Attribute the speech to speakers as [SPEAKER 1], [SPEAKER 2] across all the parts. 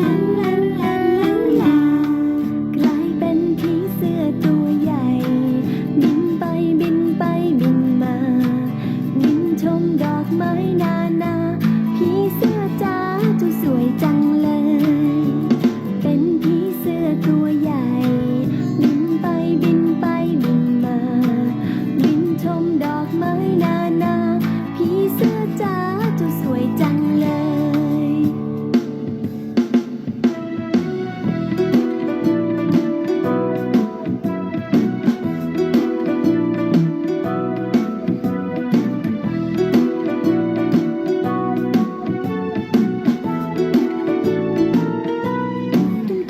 [SPEAKER 1] ลาลาลาลาลากลายเป็นผีเสื้อตัวใหญ่บินไปบินไปบินมาบินชมดอกไม้นานาผีเสื้อจ๋าเจ้าสวยจังเลยเป็นผีเสื้อตัวใหญ่บินไปบินไปบินมาบินชมดอกไม้นานาผีเสื้อจ๋าเจ้าสวยจังเลย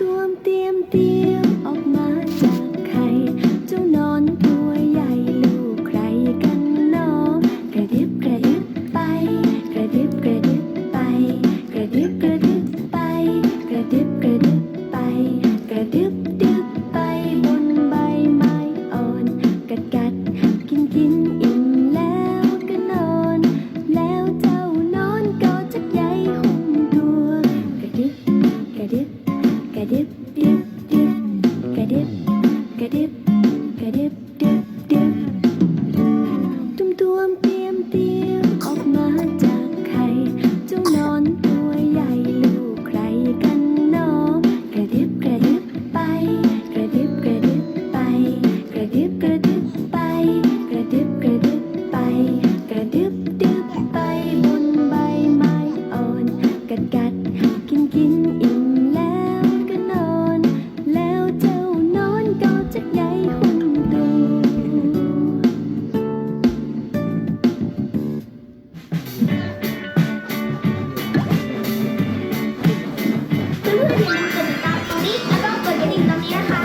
[SPEAKER 1] ตุ้มเตรียมเตรียมออกมาจากไข่เจ้านอนตัวใหญ่ลูกใครกันหนอกระดิบกระดิบไปกระดิบกระดิบไปกระดิบกระดิบไปกระดิบกระดิบไปกระดิบดิบไปบนใบไม้อ่อนกัดกัดกินกินอิ่มแล้วก็นอนแล้วเจ้านอนก็จักใยหุ้มตัวกระดิบกระดิบกระดิบดิบดิบกระดิบกระดิบกระดิบดิบดิบตุ้มตวมเตรียมเตรียมออกมาจากไข่เจ้านอนตัวใหญ่ลูกใครกันหนอกระดิบกระดิบไปกระดิบกระดิบไปกระดิบกระดิบไปกระดิบกระดิบไปกระดิบดิบไปบนใบไม้อ่อนกัดกัดกินกินอิ่มแล้วก็นอนแล้วเจ้านอนก็จักใยหุ้มตัว
[SPEAKER 2] เพื่อนๆอย่าลืมกดติดตามตรงนี้แล้วก็กดกระดิ่งตรงนี้นะคะ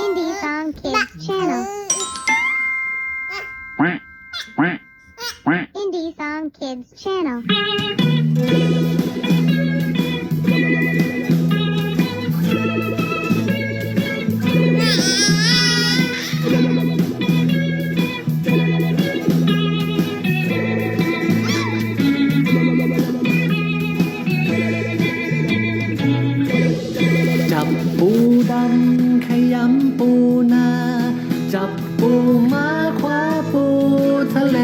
[SPEAKER 3] Indie Song Kids Channel.
[SPEAKER 4] quack, quack, quack.
[SPEAKER 3] Indie Song Kids Channel.
[SPEAKER 5] จับปูดำขยำปูนา จับปูม้าคว้าปูทะเล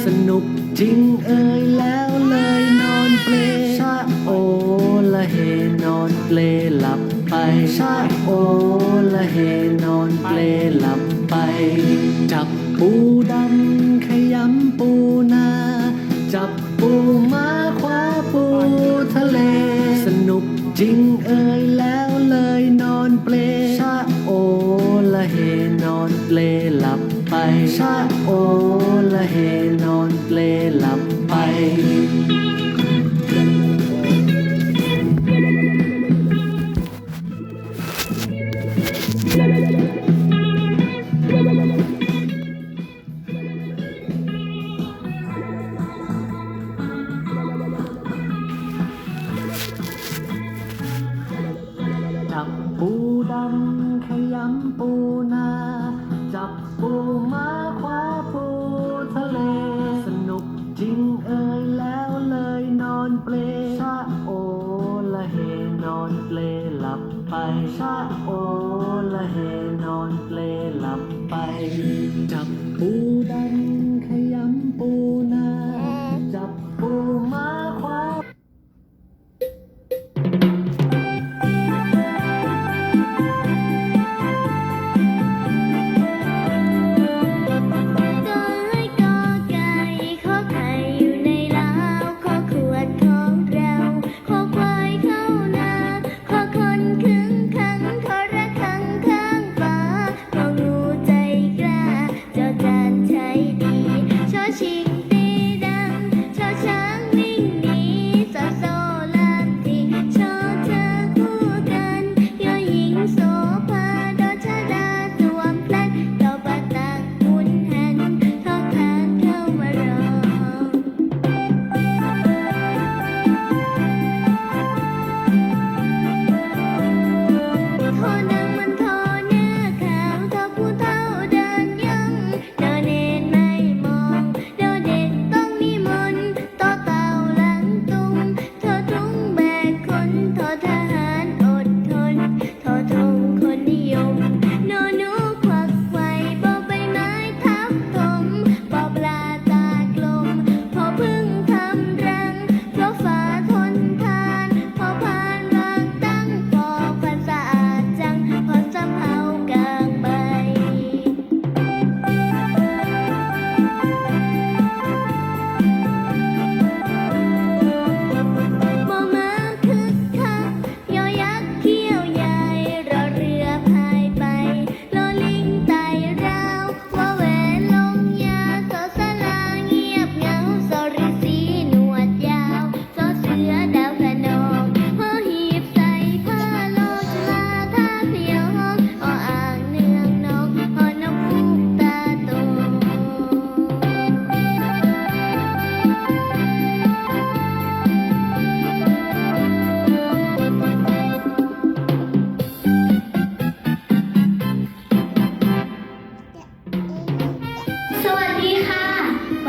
[SPEAKER 5] สนุกจริงเอ่ยแล้วเลยนอนเปลชะโอละเฮนอนเปลหลับไปชะโอละเฮนอนเปลหลับไป จับปูดำขยำปูนา จับปูม้าคว้าปูทะเล สนุกจริงเอ่ยแล้วเลยนอนเปลชะโอละเฮนอนเปลหลับไปชะโอละเฮนอนเปลหลับไป จับปูดำขยำปูนา จับปูม้า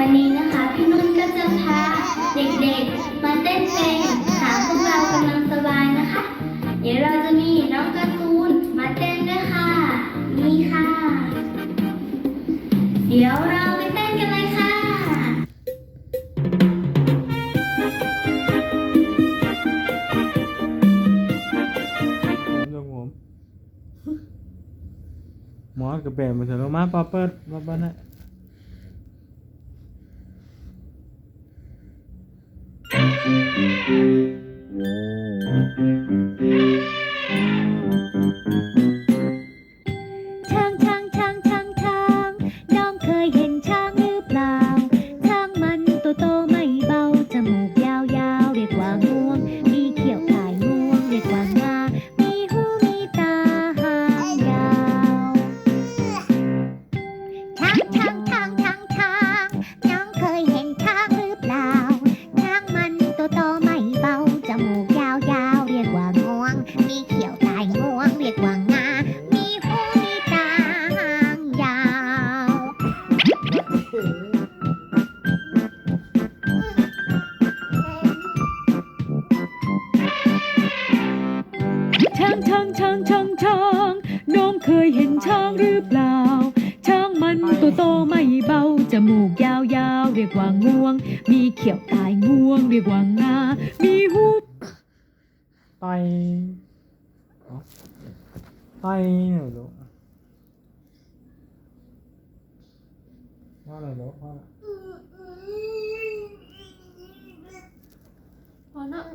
[SPEAKER 2] วันนี้นะคะพี่นุ่นก็จะพาเด็กๆมาเต้นเพลงหาพวกเรากำลังสบายนะคะ เดี๋ยวเราจะมีน้องการ์ตูนมาเต้นด้วยค่ะ นี่ค่ะ เดี๋ยวเราไปเต้นกันเลยค่ะ
[SPEAKER 6] ผมหมอกับแบมมาเถอะลงมาปอเปิดมาบ้านนะ
[SPEAKER 1] ช้างช้างช้างช้างช้างน้องเคยเห็นช้างหรือเปล่าช้างมันตัวโตไม่เบาจมูกยาวๆเรียกว่างวงมีเขียวขายงวงเรียกว่างามีหูมีตาหางยาวช้างช้างช้างช้างช้างน้องเคยเห็นช้างหรือเปล่าช้างมันตัวโตไม่เบาจมูกยาวๆเรียกว่างวงมีเขียวขายงวงเรียกว่างามีหูมีตาหางยาว ช้างช้างช้างช้างช้างน้องเคยเห็นช้างหรือเปล่าช้างมันตัวโตไม่เบาจมูกยาวๆเรียกว่างวงมีเขียวตายงวงเรียกว่างามีหู
[SPEAKER 6] ไตไตเนี่ยลูกว่าอะไรลูกว่าอะไร
[SPEAKER 2] พอเนาะ